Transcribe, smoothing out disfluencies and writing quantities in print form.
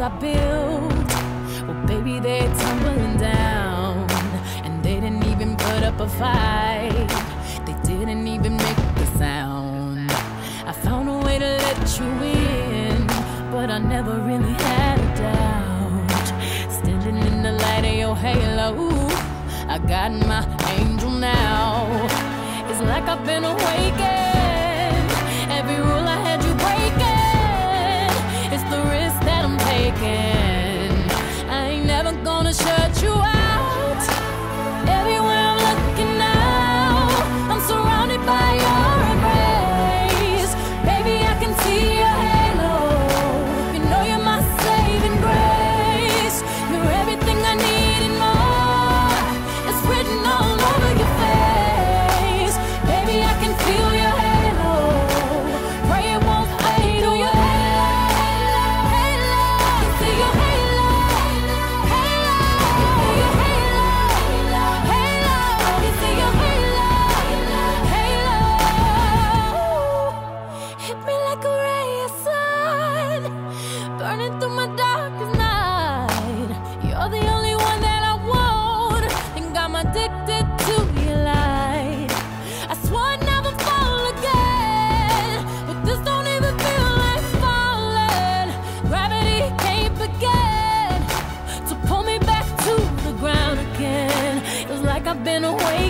I built, well, baby, they're tumbling down. And they didn't even put up a fight. They didn't even make a sound. I found a way to let you in, but I never really had a doubt. Standing in the light of your halo, I got my angel now. It's like I've been awakened. Every rule I had you breaking, it's the risk that I'm taking. I ain't never gonna shut you out. Everywhere I'm looking now, I'm surrounded by your embrace. Baby, I can see your halo. You know you're my saving grace. You're everything I need and more. It's written all over your face. Baby, I can feel your halo. Pray it won't fade. Do your halo, halo. I see your halo, halo. I see your halo, halo. I see your halo, halo. Hit me like a ray of sun, burning through my darkest night. You're the only one that I want, think I'm addicted to your light. I swore I'd never fall again, but this don't even feel like falling. Gravity can't begin to pull me back to the ground again. It's like I've been away